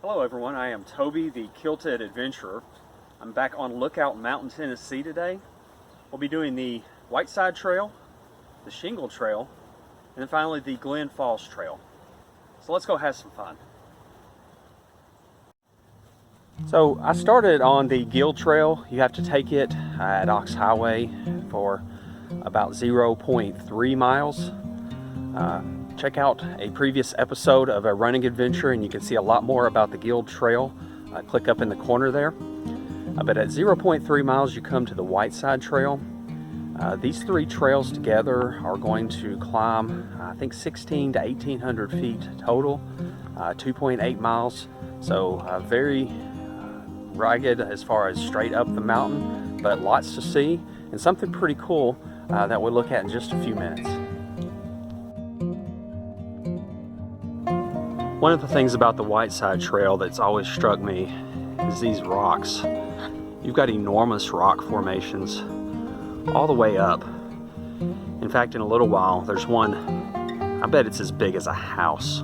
Hello everyone, I am Toby, the kilted adventurer. I'm back on Lookout Mountain, Tennessee today. We'll be doing the Whiteside Trail, the Shingle Trail, and then finally the Glen Falls Trail. So let's go have some fun. So I started on the Gill Trail. You have to take it at Ox Highway for about 0.3 miles. Check out a previous episode of a running adventure and you can see a lot more about the Gill Trail. Click up in the corner there. But at 0.3 miles you come to the Whiteside Trail. These three trails together are going to climb I think 16 to 1800 feet total, 2.8 miles. So very rugged as far as straight up the mountain, but lots to see and something pretty cool that we'll look at in just a few minutes. One of the things about the Whiteside Trail that's always struck me is these rocks. You've got enormous rock formations all the way up. In fact, in a little while, there's one, I bet it's as big as a house.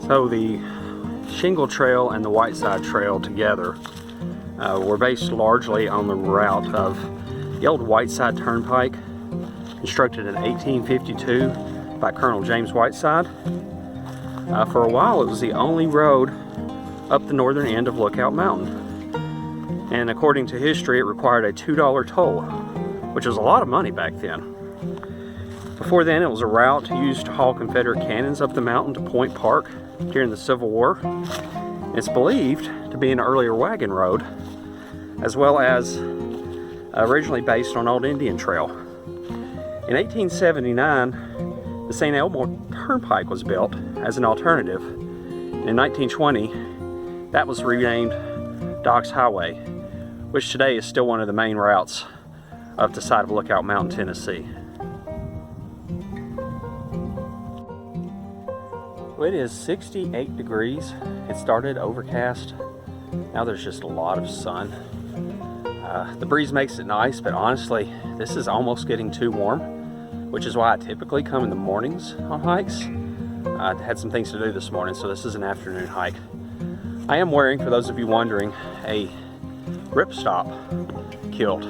So the Shingle Trail and the Whiteside Trail together were based largely on the route of the old Whiteside Turnpike, constructed in 1852 by Colonel James Whiteside. For a while it was the only road up the northern end of Lookout Mountain. And according to history it required a $2 toll, which was a lot of money back then. Before then it was a route used to haul Confederate cannons up the mountain to Point Park during the Civil War. It's believed to be an earlier wagon road, as well as originally based on Old Indian Trail. In 1879, the St. Elmo Turnpike was built as an alternative. In 1920, that was renamed Ox Highway, which today is still one of the main routes up the side of Lookout Mountain, Tennessee. It is 68 degrees. It started overcast. Now there's just a lot of sun. The breeze makes it nice, but honestly, this is almost getting too warm, which is why I typically come in the mornings on hikes. I had some things to do this morning, so this is an afternoon hike. I am wearing, for those of you wondering, a ripstop kilt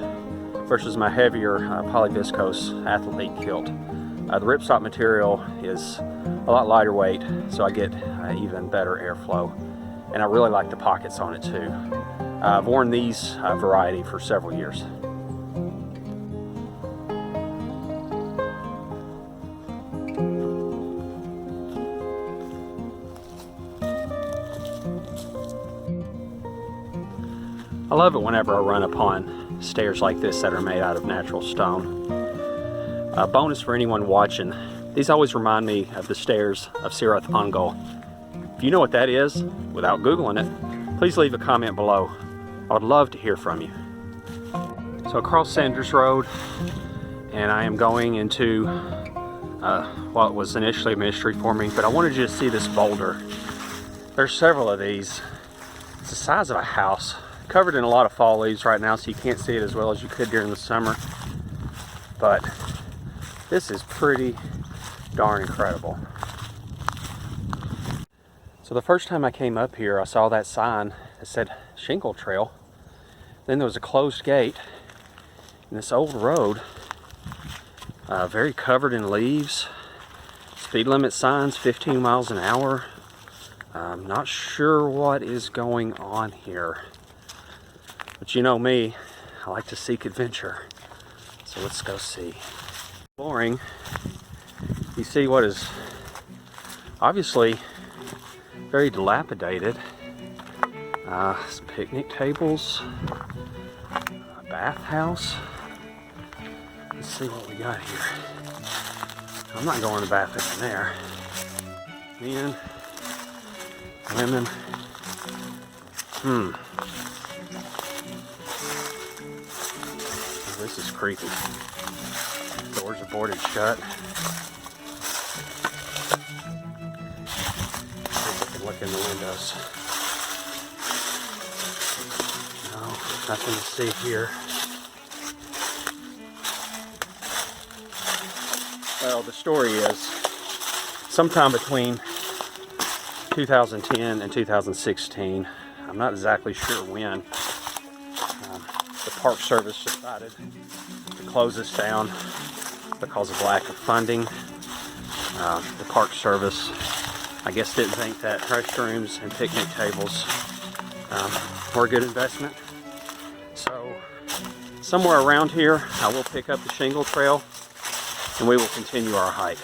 versus my heavier polyviscose athlete kilt. The ripstop material is a lot lighter weight, so I get even better airflow, and I really like the pockets on it too. I've worn these variety for several years. I love it whenever I run upon stairs like this that are made out of natural stone. A bonus for anyone watching, these always remind me of the stairs of Sirath Ungol. If you know what that is, without Googling it, please leave a comment below. I would love to hear from you. So across Sanders Road, and I am going into what was initially a mystery for me, but I wanted you to see this boulder. There's several of these. It's the size of a house, covered in a lot of fall leaves right now, so you can't see it as well as you could during the summer. But this is pretty darn incredible. So the first time I came up here, I saw that sign that said Shingle Trail. Then there was a closed gate, and this old road, very covered in leaves. Speed limit signs, 15 miles an hour. I'm not sure what is going on here. But you know me, I like to seek adventure. So let's go see. Exploring, you see what is obviously very dilapidated. Some picnic tables, a bathhouse. Let's see what we got here. I'm not going to the bathroom in there. Men, women. This is creepy. Doors are boarded shut. See if I can look in the windows. Nothing to see here. Well, the story is sometime between 2010 and 2016, I'm not exactly sure when, the Park Service decided to close this down because of lack of funding. The Park Service, I guess, didn't think that restrooms and picnic tables were a good investment. So somewhere around here, I will pick up the Shingle Trail and we will continue our hike.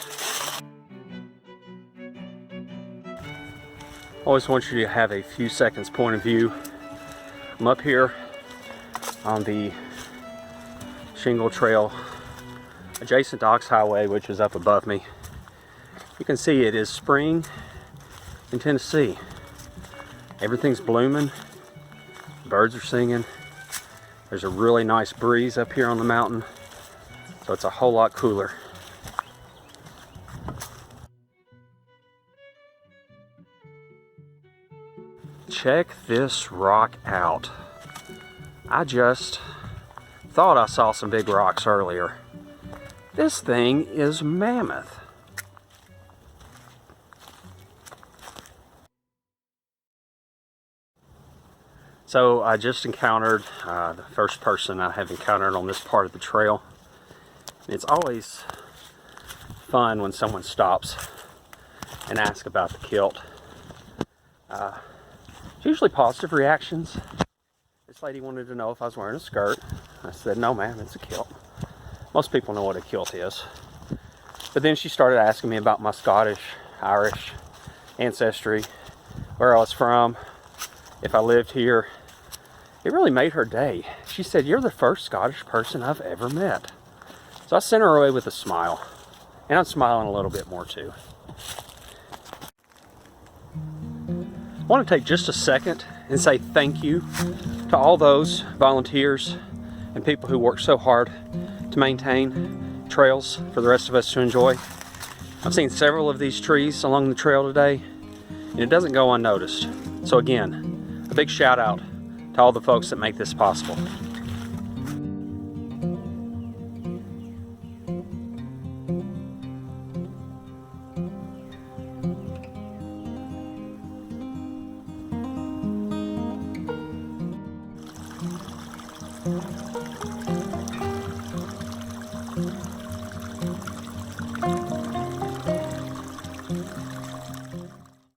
Always want you to have a few seconds point of view. I'm up here on the Shingle Trail adjacent to Ox Highway, which is up above me. You can see it is spring in Tennessee. Everything's blooming, birds are singing. There's a really nice breeze up here on the mountain, so it's a whole lot cooler. Check this rock out. I just thought I saw some big rocks earlier. This thing is mammoth. So I just encountered the first person I have encountered on this part of the trail. And it's always fun when someone stops and asks about the kilt. Usually positive reactions. This lady wanted to know if I was wearing a skirt. I said, no ma'am, it's a kilt. Most people know what a kilt is. But then she started asking me about my Scottish, Irish ancestry, where I was from, if I lived here. It really made her day. She said, you're the first Scottish person I've ever met. So I sent her away with a smile. And I'm smiling a little bit more too. I want to take just a second and say thank you to all those volunteers and people who work so hard to maintain trails for the rest of us to enjoy. I've seen several of these trees along the trail today, and it doesn't go unnoticed. So again, a big shout out to all the folks that make this possible.